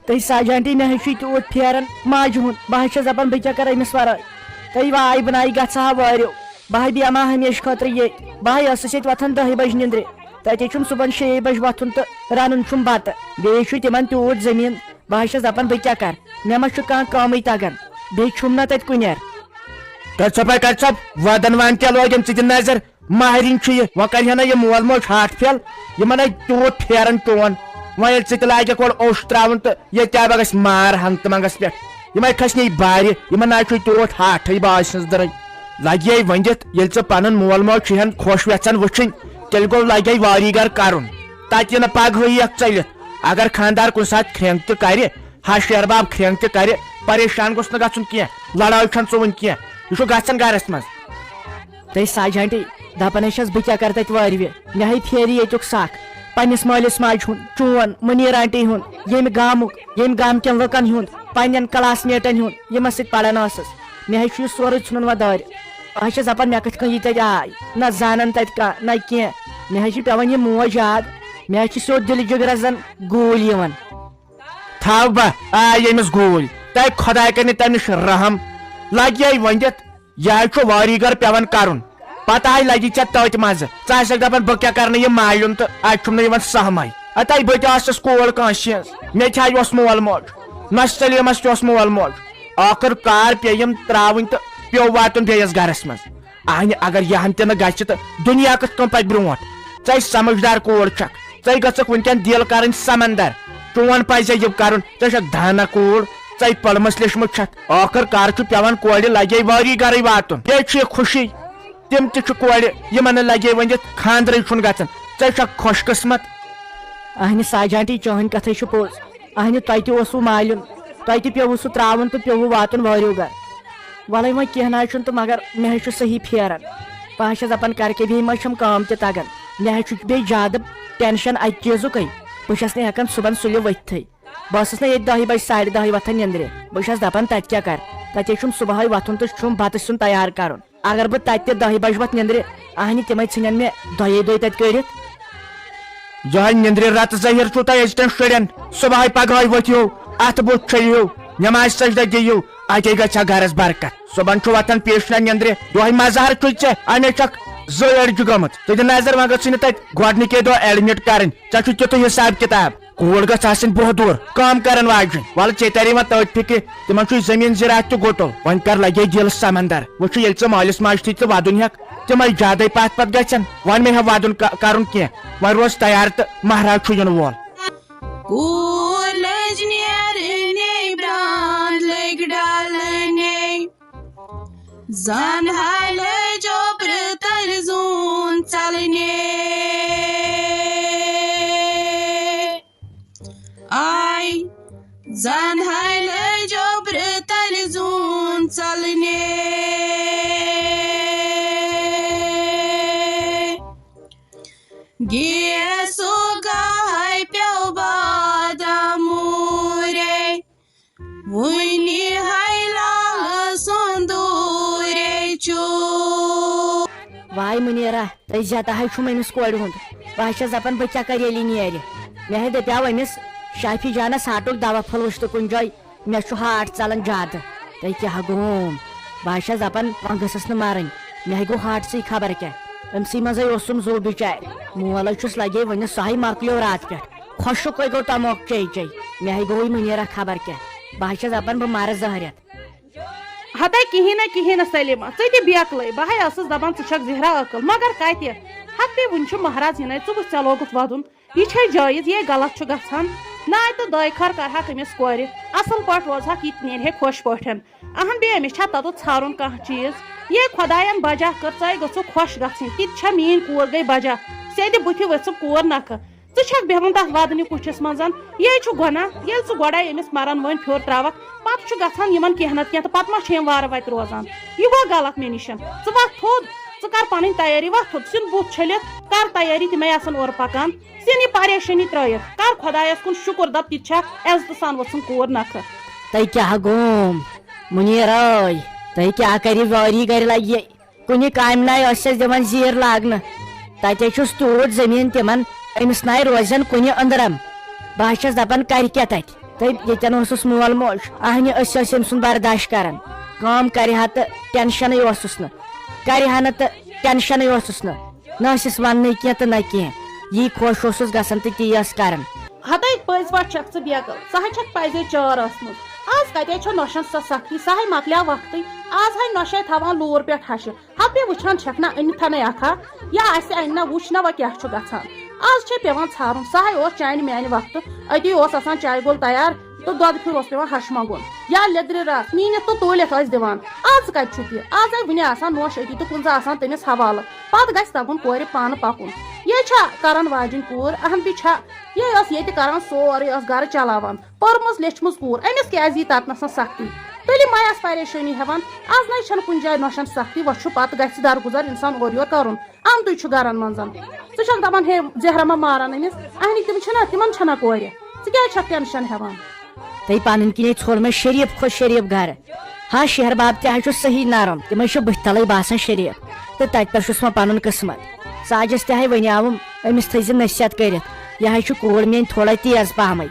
تھی ساجانٹی مے توت پھیران ماجہ ہند بہ دپان بہ کر امس ورائے تھی واے بنائی گھا واریو بہ بیما ہمیشہ خاطر یہ بہ ٲسٕس ییٚتہِ وۄتھان 10 بجہِ نندرِ تتے چھُم صبحن 6 بجہِ وۄتھُن تہٕ رنُن چھُم بتہٕ بیٚیہِ چھُ تِمن تیوٗت زٔمیٖن بہ چھس دپان بہ کیٛاہ کر مےٚ ما چھُ کانٛہہ کٲمٕے تگان بیٚیہِ چھُم نہ تتہِ کُنیر کر ودن وان تہ لوگم ژٕ نظر ماہرین چھ یہ وۄنۍ کرِ یہ مول موج ہاتھ پھیل یمن تیوٗت پھیران چون وۄنۍ ییٚلہِ ژٕ تہِ لاگکھ اورٕ اوٚش تراوُن تہٕ ییٚتہِ تہِ گژھِ مار ہنگتہٕ منگس پٮ۪ٹھ یمے کھسنی بارِ یمن نہ چھُ تیوٗت ہاتھٕے باج سٕنٛز درٕے لگے ونِتھ ییٚلہِ ژٕ پنُن مول موج چھُہن خۄش یژھان وٕچھِنۍ تیٚلہِ گوٚو لگے واری گر کرُن تتہِ نہٕ پگہٕے ژٔلِتھ اگر خاندار کُنہِ ساتہٕ کھرٛینٛگ تہِ کرِ ہش ہرباب کھرٛینٛگ تہِ کرِ پریشان گوٚژھ نہٕ گژھُن کینٛہہ لڑٲے چھنہٕ ژٕ وٕنہِ کینٛہہ یہ چھُ گژھان گرس منٛز تھی ساجانٹی دپان چھس بہ کیٛاہ کر تتہِ وارِ مےٚ ہے پھیرِ ییٚتیُک سکھ پننس مٲلِس ماجہِ ہُنٛد چون منیٖر آنٹی ہُنٛد ییٚمہِ گامُک ییٚمہِ گامکٮ۪ن لُکن ہُنٛد پننٮ۪ن کلاس میٹن ہُنٛد یِمن سۭتۍ پران ٲسٕس مےٚ ہے چھُ یہِ سورُے ژھُنُن وۄنۍ دٲرِتھ بہٕ چھس دپان مےٚ کِتھ کٔنۍ یی تتہِ آے نہ زانان تتہِ کانٛہہ نہ کینٛہہ مےٚ ہے چھِ پیوان یہِ موج یاد مےٚ ہے چھِ سیوٚد دِلہِ جگرس زن گوٗلۍ یِوان تھو بہ آے ییٚمِس گوٗلۍ تۄہہِ خۄداے کرِ نہٕ تٔمِس رحم لگے ؤنِتھ یہ چھُ واری گر پیوان کرُن پتہٕ آے لگی ژےٚ تٔتۍ منٛزٕ ژٕ آسکھ دپان بہٕ کیٛاہ کرنہٕ یہِ مالیُن تہٕ اتہِ چھُم نہٕ یِوان سہمٕے اتے بہٕ تہِ ٲسٕس کول کٲنٛسہِ ہٕنٛز مےٚ تہِ اوس مول موج نۄشہِ سلیمس تہِ اوس مول موج ٲخٕر کار پیٚیِم تراوٕنۍ تہٕ پیوٚو واتُن بیٚیِس گرس منٛز اہنہِ اگر یہن تہِ نہٕ گژھِ تہٕ دُنیا کِتھ کٔنۍ پکہِ برونٛٹھ ژے سمجھدار کوٗر چھکھ ژے گژھکھ وٕنکٮ۪ن دِل کرٕنۍ سمندر چون پزِ یہِ کرُن ژےٚ چھکھ دانا کوٗر ژے پٔرمٕژ لیچھمٕژ چھکھ ٲخٕر کار چھُ پیوان کورِ لگے واری گرے واتُن بیٚیہِ چھُ یہِ خوشی تِم تہِ چھِ کورِ یِمن نہٕ لگے ؤنِتھ خاندرٕے چھُنہٕ گژھان ژےٚ چھکھ خۄش قٕسمت اہنہِ ساجانٹی چٲنۍ کتھے چھُ پوٚز اہنہِ تۄہہِ تہِ اوسوٕ مالیُن تۄہہِ تہِ پیوٚوُ سُہ تراوُن تہٕ پیوٚوُ واتُن واریو گر وَلے وۄنۍ کینٛہہ نہ چھُنہٕ تہٕ مگر مےٚ ہے چھُ صحیح پھیران بہٕ چھس دپان کرکے بیٚیہِ ما چھم کٲم تہِ تگان مےٚ ہے چھُ بیٚیہِ زیادٕ ٹینشن اکہِ چیٖزُکے بہٕ چھس نہٕ ہٮ۪کان صُبحن سُلہِ ؤتھتھٕے بہٕ ٲسٕس نہٕ ییٚتہِ 10 بجہِ 10:30 وۄتھان نندرِ بہٕ چھس دپان تتہِ کیٛاہ کر تتے چھُم صبحٲے وۄتھُن تہٕ چھُم بتہٕ سیُن تیار کرُن اگر بہٕ تتہِ تہِ 10 بجہِ وۄتھ نندرِ اہنہِ تِمے ژھٕنن مےٚ دۄیے تتہِ کٔڑِتھ یہے نندرِ رتہٕ ظٲہِر چھُو تۄہہِ أزکٮ۪ن شُرٮ۪ن صبحٲے پگہٲے ؤتھِو اتھ بُتھ چھٔلِو نٮ۪ماز سجدٕ دِیِو اتے گژھِ گرس برکت صبحن چھُ وۄتھان پیشنا نندرِ دۄہے مزہر چھُے ژےٚ انے چھکھ 2 أڑجہِ گٔمٕژ ژٕ دِ نظر وۄنۍ گٔژھٕے نہٕ تتہِ گۄڈنِکے دۄہ ایڈمِٹ کرٕنۍ ژےٚ چھُ تیُتھُے حساب کِتاب کوٗر گژھِ آسٕنۍ بہدوٗر کٲم کرن واجیٚنۍ وَلہٕ ژےٚ تری وۄنۍ تٔتھۍ فِکرِ تِمن چھُے زٔمیٖن زِراعت تہِ گُتُل وۄنۍ کر لگے دِل سمندر وٕچھِ ییٚلہِ ژٕ مٲلِس ماجہِ تھی ژٕ ودُن ہٮ۪کھ تِمے زیادے پتھ پتھ گژھن وۄنۍ مے ہا ودُن کرُن کینٛہہ وۄنۍ روز تیار تہٕ مہراز چھُ یِنہٕ وول کوٗر لٔج نیرٕنۍ برٛانٛد لٔگۍ ڈلنٕے زن ہاے لٔج اوپرٕ تل زوٗن ژلنٕے آے زن ہاے لٔج اوپرٕ تل زوٗن ژلنٕے گیسو گاے پیو باداموٗرے وُنہِ ہاے لال سندوٗرے چھُ واے منیرا تُہۍ زیادٕ چھُم أمِس کورِ ہُنٛد بہٕ چھس دپان بہٕ کیٛاہ کر ییٚلہِ یہِ نیرِ مےٚ ہے دپیاو أمِس شافی جانس ہاٹُک دوا پھوٚل وٕچھ تہٕ کُنہِ جایہِ مےٚ چھُ ہاٹ ژلان زیادٕ تُہۍ کیٛاہ گوٚوُم بہٕ چھس دپان وۄنۍ گٔژھٕس نہٕ مرٕنۍ مےٚ ہے گوٚو ہاٹسٕے خبر کیٛاہ أمسٕے منٛزے اوسُم زوٗ بِچارِ مول چھُس لگے وۄنۍ سۄے مۄکلیو راتہٕ پٮ۪ٹھ خۄشُکے گوٚو تموکھ چے چے مےٚ ہے گوٚوٕے منیرا خبر کیٛاہ بہٕ چھس دپان بہٕ مرٕ 2 رٮ۪تھ ہتے کہین سلیما ژٕ تہِ بیکلے بہٕ ہے ٲسٕس دپان ژٕ چھکھ زہرا عقل مگر کتہِ ہتے وُنہِ چھُ مہراز یِنَے ژٕ وٕچھ ژےٚ لوگُتھ ودُن یہِ چھے جٲیز یے غلط چھُ گژھان ناے تہٕ دٲے خٲر کرہکھ أمِس کورِ اصل پٲٹھۍ روزہکھ یہِ تہِ نیرِہے خۄش پٲٹھۍ اہن بیٚیہِ أمِس چھا توٚتُتھ ژھارُن کانٛہہ چیٖز یے خۄداین بجا کٔر ژے گٔژھُکھ خۄش گژھٕنۍ تِتہِ چھا میٲنۍ کوٗر گٔے بجا سیٚدِ بٕتھِ ؤژھٕکھ کوٗر نکھٕ ژٕ چھکھ بیہوان تتھ ودنہِ کُٹھِس منٛز یے چھُ گۄناہ ییٚلہِ ژٕ گۄڈے أمِس مرن وٲنۍ پھیوٚر تراوکھ پتہٕ چھُ گژھان یِمن کینٛہہ نتہٕ کینٛہہ تہٕ پتہٕ ما چھِ یِم وارٕ وتہِ روزان یہِ گوٚو غلط مےٚ نِش ژٕ وۄتھ تھوٚد ژٕ کر پنٕنۍ تیٲری وۄتھ تھوٚد سیُن بُتھ چھٔلِتھ کر تیٲری تِمے آسان اورٕ پکان ژھٕن یہِ پریشٲنی ترٲیِتھ کر خۄدایس کُن شُکر دپ تہِ چھکھ عزتہٕ سان ؤژھٕن کوٗر نکھٕ تۄہہِ کیٛاہ گوٚوُم منیٖرٲے تۄہہِ کیٛاہ کٔرِو وٲری گرِ لگہِ کُنہِ کامہِ ناے ٲسٮ۪س دِوان زیٖر لاگنہٕ تتے چھُس تیوٗت زٔمیٖن تِمن أمِس ناے روزن کُنہِ أنٛدرم بہٕ چھس دپان کرِ کیٛاہ تتہِ دپ یتن اوسس مول موج اہنہِ أسۍ ٲسۍ أمۍ سُنٛد برداشت کران کٲم کرِ ہا تہٕ ٹینشنٕے اوسُس نہٕ کرِ ہا نہٕ تہٕ ٹینشنٕے اوسُس نہٕ ٲسِس وننٕے کینٛہہ تہٕ نہ کینٛہہ یی خۄش اوسُس گژھان تہٕ تی ٲس کران ہتائی پٔزۍ پٲٹھۍ چھکھ ژٕ بیقل سۄ چھکھ پزے چٲر ٲسمٕژ آز کتے چھو نۄشن سۄ سختی سۄ مۄکلیو وقتٕے آز نۄشے تھاوان لوٗر پٮ۪ٹھ ہشہِ ہپہِ وٕچھان چھکھ نہ أنتھنٕے اکھا یا اسہِ انہِ نہ وٕچھ نہ وۄنۍ کیاہ چھُ گژھان آز چھے پیوان ژھارُن سۄ اوس چانہِ میانہِ وقتہٕ أتی اوس آسان چاے گول تیار تہٕ دۄدٕ پھیُر اوس پیوان ہش منٛگُن یا لیٚدرِ رس میٖنِتھ تہٕ تولِتھ ٲسۍ دِوان آز کتہِ چھُ تہِ آز وٕنہِ آسان نوش أتی تہٕ کُنہِ آسان تٔمِس حوالہٕ پتہٕ گژھِ تگُن کورِ پانہٕ پکُن یہ چھا کران واجِنۍ کوٗر اہن تہِ چھا یہ ٲس ییٚتہِ کران سورُے ٲس گرٕ چلاوان پٔرمٕژ لیچھمٕژ کوٗر أمِس کیازِ یی تتنس سختی تیٚلہِ ما آسہِ پریشٲنی ہٮ۪وان آز نَے چھنہٕ کُنہِ جایہِ نۄشن سختی وۄنۍ چھُ پتہٕ گژھِ درگُزر انسان اورٕ یورٕ کرُن آمتُے چھُ گرن منٛز ژٕ چھکھ دپان ہے زہرا ما ماران أمِس اہنہِ تِم چھِنہ تِمن چھنہ کورِ ژٕ کیازِ چھکھ ٹینشن ہٮ۪وان تۄہہِ پنٕنۍ کِنۍ ژھوٚر مےٚ شریٖف کھۄتہٕ شریٖف گرٕ ہاں شہر باب تہِ حظ چھُ صحیح نرم تِمے چھِ بٕتھِ تلٕے باسان شریٖف تہٕ تتہِ پٮ۪ٹھ چھُس وۄنۍ پنُن قٕسمت ساجس تہِ حظ ونیاوُم أمِس تھٲیزِ نصیحت کٔرِتھ یہِ حظ چھِ کوٗر میٲنۍ تھوڑا تیز پہمٕے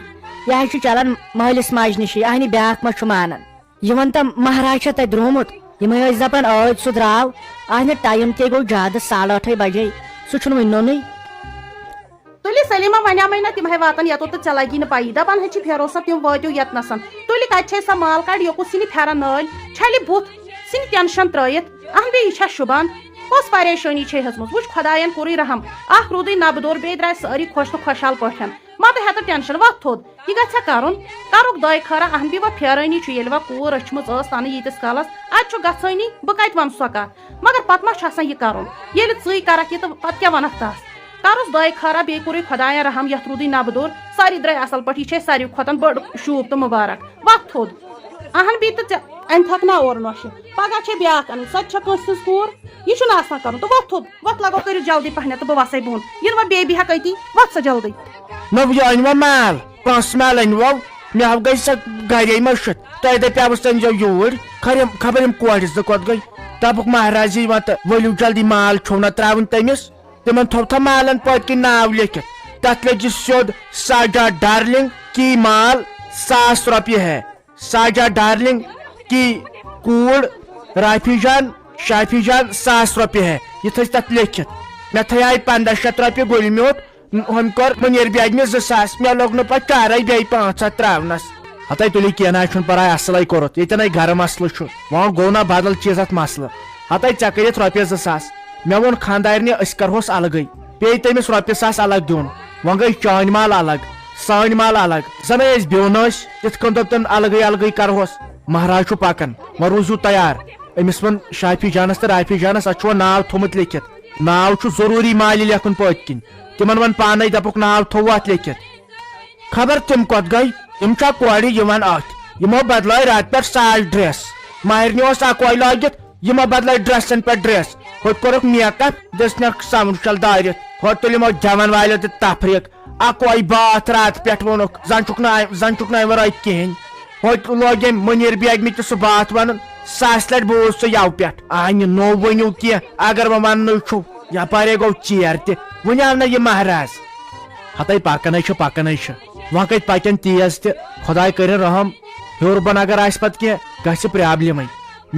یہِ حظ چھُ چلان مٲلِس ماجہِ نِشی اہنہِ بیاکھ ما چھُ مانان یہِ وۄنۍ تم مہراز چھا تتہِ درٛامُت یِمے ٲسۍ دپان ٲدۍ سُہ درٛاو اہنہِ ٹایم تہِ گوٚو زیادٕ 8:30 بجے سُہ چھُنہٕ وُنہِ نونٕے تُلہِ سلیما ونیامے نہ تِم واتن یتو تہٕ ژےٚ لگی نہٕ پایی دپان ہے چھِ پھیروسا تِم وٲتِو یتنسن تُلہِ کتہِ چھے سۄ مال کڑ یوکُن ژھٕنہِ پھیرن نٲلۍ چھلہِ بُتھ ژھٕنہِ ٹینشن ترٲیِتھ اہن بیٚیہِ یہِ چھا شوٗبان کۄس پریشٲنی چھے ہٕژمٕژ وٕچھ خۄداین کوٚرُے رحم اکھ روٗدٕے نبدور بیٚیہِ درٛاے سٲری خۄش تہٕ خۄشحال پٲٹھۍ متہٕ ہٮ۪تہٕ ٹینشن وۄتھ تھوٚد یہِ گژھِ کرُن کرُکھ دۄیہِ خٲرا اہن بیٚیہِ وۄنۍ پھیرٲنی چھُ ییٚلہِ وۄنۍ کوٗر رٔچھمٕژ ٲس تنہٕ ییٖتِس کالس اتہِ چھُ گژھٲنی بہٕ کتہِ ونہٕ سۄ کتھ مگر پتہٕ ما چھُ آسان یہِ کرُن ییٚلہِ ژٕے کرکھ یہِ تہٕ پتہٕ کیاہ ونکھ تس کرُس دۄیہِ خٲرا بیٚیہِ کوٚرُے خۄداین رحم یتھ روٗدٕے نبدور سٲری درٛاے اصل پٲٹھۍ یہِ چھے ساروی کھۄتہٕ بٔڑ شوٗب تہٕ مُبارک وقت تھوٚد اہن بیٚیہِ تہٕ ژےٚ انتھکھ نا اورٕ نۄشہِ پگہہ چھے بیاکھ انٕنۍ سۄ تہِ چھےٚ کٲنٛسہِ ہٕنٛز کوٗر یہِ چھُنہٕ آسان کرُن تہٕ وۄتھ تھوٚد وۄتھ لگو کٔرِو جلدی پہنتھ تہٕ بہٕ وسے بۄن یِنہٕ وۄنۍ بیٚیہِ بیہکھ أتی وۄتھ سا جلدی نہ یہِ أنۍوا مال پونٛسہٕ مال أنۍوا مےٚ حظ گٔے سۄ گرے مٔشِتھ تۄہہِ دپیاوُس أنۍزیو یوٗرۍ خبر یِم کورِ 2 کوٚت گٔے دپُکھ مہراز یی وۄنۍ تہٕ ؤلِو جلدی مال چھُو نہ ترٛاوُن تٔمِس تِمن تھوٚو مالن پٔتۍ کِنۍ ناو لیکھِتھ تتھ لٔگۍ سیوٚد ساجا ڈارلنگ کی مال 1,000 رۄپیہِ ہے ساجا ڈارلنگ کی کوٗر رافی جان شافی جان 1,000 رۄپیہِ ہے یہِ تھٲیزِ تتھ لیکھِتھ مےٚ تھٲیے 1500 رۄپیہِ گُلہِ میوٗٹھ ہُمۍ کوٚر مُنیٖر بیگمہِ 2,000 مےٚ لوٚگ نہٕ پتہٕ چارے بیٚیہِ 500 ترٛاونس ہتاے تُلِو کینٛہہ نہ حظ چھُنہٕ پرواے اصلٕے کوٚرُتھ ییٚتٮ۪ن گرٕ مسلہٕ چھُ وۄنۍ گوٚو نہ بدل چیٖز اتھ مسلہٕ ہتاے ژےٚ کٔرِتھ رۄپیس 2,000 مےٚ ووٚن خانٛدارنہِ أسۍ کرہوس الگٕے پیٚیہِ تٔمِس رۄپیہِ 1,000 الگ دیُن وۄنۍ گٔے چٲنۍ مال الگ سٲنۍ مال الگ زن أسۍ بیوٚن ٲسۍ تِتھ کٔنۍ دوٚپ تٔمۍ الگٕے کرہوس مہراز چھُ پکان وۄنۍ روٗزِو تیار أمِس ووٚن شافی جانس تہٕ رافی جانس اتھ چھُ وۄنۍ ناو تھوٚمُت لیکھِتھ ناو چھُ ضروٗری مالہِ لیکھُن پٔتۍ کِنۍ تِمن ووٚن پانے دپُکھ ناو تھوٚو اتھ لیکھِتھ خبر تِم کوٚت گٔے تِم چھا کورِ یِوان اتھ یِمو بدلٲے راتہٕ پٮ۪ٹھ ساس ڈریس ماہرنہِ اوس اکوے لٲگِتھ یِمو بدلٲے ڈریسن پٮ۪ٹھ ڈریس ہوٚتہِ کوٚرُکھ میک اپ دِژنکھ سمنشل دٲرِتھ ہوٚتہِ تُل یِمو جوان والیو تہِ تفریٖق اکوے باتھ راتہٕ پٮ۪ٹھ ووٚنُکھ زن چھُکھ نہٕ امہِ ورٲے کِہینۍ ہوٚتہِ لوگ أمۍ مُنیٖر بیگمہِ تہِ سُہ باتھ ونُن 1,000 لٹہِ بوٗز سُہ یوٕ پٮ۪ٹھ آنہِ نوٚو ؤنِو کینٛہہ اگر وۄنۍ وننُے چھُ یپارے گوٚو ژیر تہِ وُنہِ آو نہٕ یہِ مہراز ہتاے پکنے چھُ وۄنۍ کتہِ پکن تیز تہِ خۄداے کٔرِنۍ رحم ہیوٚر بۄن اگر آسہِ پتہٕ کینٛہہ گژھِ پرابلمے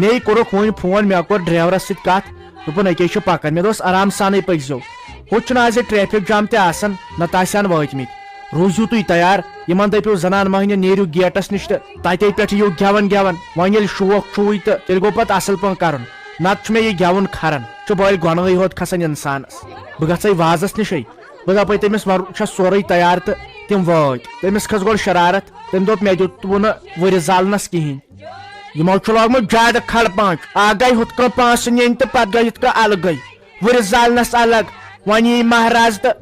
مے کوٚرُکھ وُنۍ فون مےٚ کوٚر ڈرایورس سۭتۍ کتھ دوٚپُن أکے چھُ پکان مےٚ دوٚپُس آرام سانٕے پٔکزیو ہُتہِ چھُنہٕ آز ٹریفک جام تہِ آسان نتہٕ آسہِ ہن وٲتمٕتۍ روٗزِو تُہۍ تیار یِمن دٔپِو زنان مٔہنِو نیٖرِو گیٹس نِش تہٕ تتے پٮ۪ٹھ یِیِو گٮ۪ون وۄنۍ ییٚلہِ شوق چھُوٕے تہٕ تیٚلہِ گوٚو پتہٕ اصل پٲٹھۍ کرُن نتہٕ چھُ مےٚ یہِ گٮ۪وُن کھران چھُ بٔلۍ گۄنہٕے ہوت کھسان انسانس بہٕ گژھے وازس نِشے بہٕ دپے تٔمِس وۄنۍ چھا سورُے تیار تہٕ تِم وٲتۍ تٔمِس کھٔژ گۄڈٕ شرارت تٔمۍ دوٚپ مےٚ دِتوٕ نہٕ ؤرِ زالنس کِہینۍ یِمو چھُ لوگمُت زیادٕ کھڑ پانٛچ اکھ گٔے ہُتھ کٔنۍ پونٛسہٕ نِنۍ تہٕ پتہٕ گٔے یِتھ کٔنۍ الگٕے ؤرِ زالنس الگ وۄنۍ یی مہراز تہٕ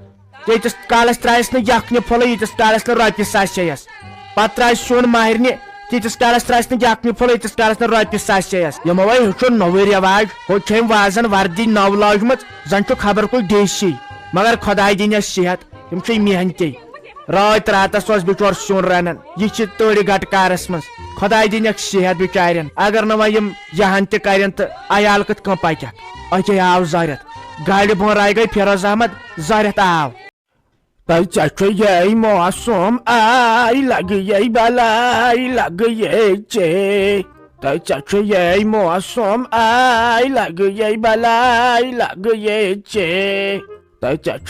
ییٖتِس کالس ترٛایس نہٕ یکھنہِ پھُلہٕ ییٖتِس کالس نہٕ رۄپیہِ ساسییس پتہٕ ترٛایہِ سیُن ماہرنہِ تیٖتِس کالس ترٛایس نہٕ یکھنہِ پھُلہٕ ییٖتِس کالس نہٕ رۄپیہِ ساسییس یِمو وۄنۍ ہیوٚچھُن نوٚوُے رٮ۪واج ہوٚتہِ چھِ أمۍ وازن وردی نٔو لٲجمٕژ زن چھُ خبر کُس دیسی مگر خۄداے دِنٮ۪س صحت یِم چھِ محنتی راتھ راتس اوس بِچور سیُن رنان یہِ چھِ تٔڑۍ گٹہٕ کارس منٛز خۄداے دِنٮ۪کھ صحت بِچارٮ۪ن اگر نہٕ وۄنۍ یِم یہن تہِ کرن تہٕ عیال کِتھ کٔنۍ پکٮ۪کھ أکے آو زٲرِتھ گاڑِ بۄن راے گٔے فیروز احمد زٲرِتھ آو Yay موسم آی لگے یے بلائی لگے یے چے یے موسم آی لگے یے بلائی لگے یے چے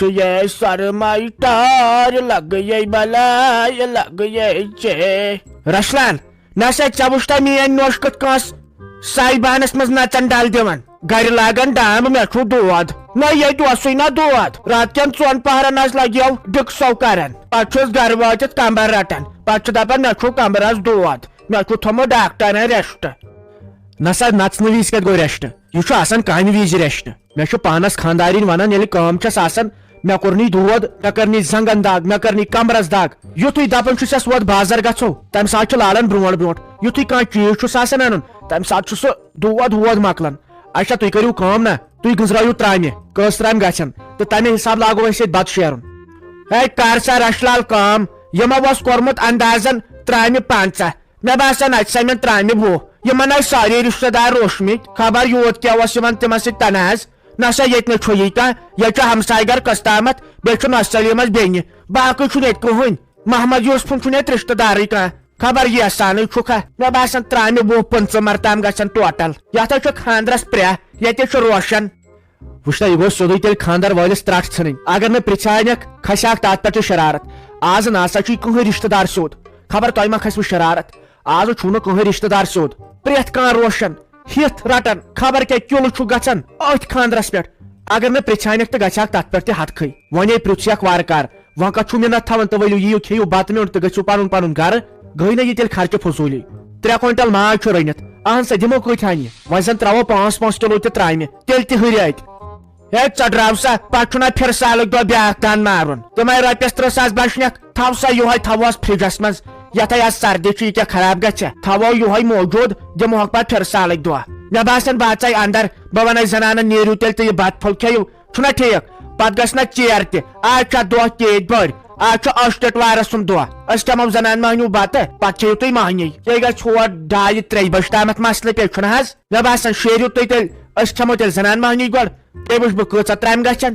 یے سرمائی ٹار لگے یے بلائی لگے یے چے رسلان نسا ژے وُچھتا میٲنۍ نوش کِتھ کٲنٛس سایبانس منٛز نژن ڈل دِوان گرِ لاگان ڈامہٕ مےٚ چھُ دود نہ ییٚتہِ اوسُے نہ دود رات کٮ۪ن 2 پہرن حظ لگیو ڈِکسو کران پتہٕ چھُس گرٕ وٲتِتھ کمبر رٹان پتہٕ چھُ دپان مےٚ چھُ کمبرس دود مےٚ چھُ تھوٚمُت ڈاکٹرن ریسٹ نسا نژنہٕ وِزِ کتہِ گوٚو ریسٹ یہِ چھُ آسان کامہِ وِزِ ریسٹ مےٚ چھُ پانس خانٛدارِنۍ ونان ییٚلہِ کٲم چھس آسان مےٚ کوٚرنٕے دود مےٚ کٔرنٕے زنگن دگ مےٚ کٔرنٕے کمبرس دگ یُتھُے دپان چھُس ووت بازر گژھو تمہِ ساتہٕ چھُ لالان برونٛٹھ برونٛٹھ یُتھُے کانٛہہ چیٖز چھُس آسان انُن تمہِ ساتہٕ چھُ سُہ دود وود مکلان اچھا تُہۍ کٔرِو کٲم نا تُہۍ گٔنزرٲیِو ترامہِ کٔژ ترامہِ گژھن تہٕ تمے حساب لاگو أسۍ ییٚتہِ بتہٕ شیرُن ہے کر سا رچھلال کٲم یِمو اوس کوٚرمُت اندازن ترامہِ 50 مےٚ باسان اتہِ سمن ترامہِ 20 یِمن ٲسۍ سٲری رشتہٕ دار روشمٕتۍ خبر یوٗت کیٛاہ اوس یِمن تِمن سۭتۍ تناز نسا ییٚتہِ نہٕ چھُ ییٖتیٛاہ ییٚتہِ چھُ ہمساے گر قسطامت بیٚیہِ چھُ نۄستلی منٛز بیٚنہِ باقٕے چھُنہٕ ییٚتہِ کٕہٕنۍ محمد یوسفن چھُنہٕ ییٚتہِ رشتہٕ دارٕے کانٛہہ خبر یہِ سانٕے چھُکھا مےٚ باسان ترامہِ 20-25 مرتام گژھن ٹوٹل یتھ حظ چھُ خاندرس پرٛیٚہ ییٚتہِ چھُ روشن وٕچھنا یہِ گوٚو سیوٚدُے تیٚلہِ خاندر وٲلِس ترٹھ ژھٕنٕنۍ اگر نہٕ پرژھانکھ کھسیاکھ تتھ پٮ۪ٹھ چھِ شرارت آز نسا چھُے کٕہٕنۍ رشتہٕ دار سیوٚد خبر تۄہہِ ما کھسوٕ شرارت آز چھُنہٕ کٕہٕنۍ رشتہٕ دار سیوٚد پرٛٮ۪تھ کانٛہہ روشن ہِتھ رٹان خبر کیٛاہ کِلہٕ چھُ گژھان أتھۍ خاندرس پٮ۪ٹھ اگر نہٕ پرژھانکھ تہٕ گژھِ ہاکھ تتھ پٮ۪ٹھ تہِ ہتکھٕے وۄنۍ پرژھیکھ وارٕ کار وۄنۍ کتھ چھُ مِنت تھاوان تہٕ ؤلِو یِیِو کھیٚیِو بتہٕ میوٚنڈ تہٕ گٔژھِو پنُن پنُن گرٕ گٔے نہ یہِ تیٚلہِ خرچہِ فضوٗلی 3 کوینٹل ماز چھُ رٔنِتھ اہن سا دِمو کۭتۍ ہنہِ وۄنۍ زن تراوو 5 کِلوٗ تہِ ترامہِ تیٚلہِ تہِ ہُرِ اتہِ ہے ژٔٹراو سا پتہٕ چھُنہ پھِرٕ سالٕکۍ دۄہ بیاکھ دان مارُن تِمے رۄپیس 30,000 بچنکھ تھاو سا یِہوے تھاوہوس فرجس منٛز یتھے آز سردی چھُ یہِ کیٛاہ خراب گژھِ تھاوو یِہوے موجوٗد دِمہوکھ پتہٕ پھِرٕ سالٕکۍ دۄہ مےٚ باسان بہٕ اژے اندر بہٕ ونے زنانن نیٖرِو تیٚلہِ تہٕ یہِ بتہٕ پھوٚل کھیٚیِو چھُنہ ٹھیٖک پتہٕ گژھِ نہ ژیر تہِ آز چھُ اَتھ دۄہ تیٖتۍ بٔڑۍ آز چھُ ٲشٹٕٹوارس سُنٛد دۄہ أسۍ کھٮ۪مو زنان مہنیوٗ بتہٕ پتہٕ کھیٚیِو تُہۍ مہنی یہِ گژھِ ہور 2-3 بجہِ تامتھ مسلہٕ پیٚیہِ چھُنہ حظ مےٚ باسان شیٖرِو تُہۍ تیٚلہِ أسۍ کھٮ۪مو تیٚلہِ زنان مہنی گۄڈٕ بیٚیہِ وٕچھٕ بہٕ کۭژاہ ترامہِ گژھن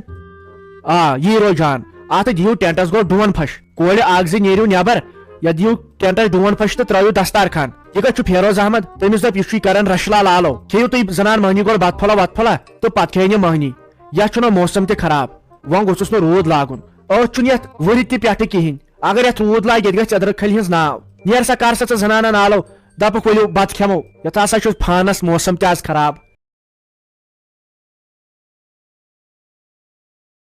آ یی روزِ جان اتھ دِیِو ٹینٹس گۄڈٕ ڈوٗن پھش کورِ اکھ زٕ نیٖرِو نٮ۪بر یا دِیِو ٹینٹس ڈوٗن پھش تہٕ ترٲیِو دستارخان یہِ کتہِ چھُ فیروز احمد تٔمِس دوٚپ یہِ چھُے کران رشلال آلو کھیٚیِو تُہۍ زنان مہنی گۄڈٕ بتہٕ پھولا وتہٕ پھولا تہٕ پتہٕ کھیٚیِن یہِ مہنی یتھ چھُنہ موسم تہِ خراب وۄنۍ گوٚژھُس نہٕ روٗد لاگُن أتھۍ چھُنہٕ یتھ ؤرِ تہِ پٮ۪ٹھٕ کِہینۍ اگر یتھ روٗد لاگہِ ییٚتہِ گژھِ أدرٕ کھلہِ ہٕنٛز ناو نیر سا کر سا ژٕ زنانن آلو دپکھ ؤلِو بتہٕ کھٮ۪مو یتھ ہسا چھُ فانس موسم تہِ آز خراب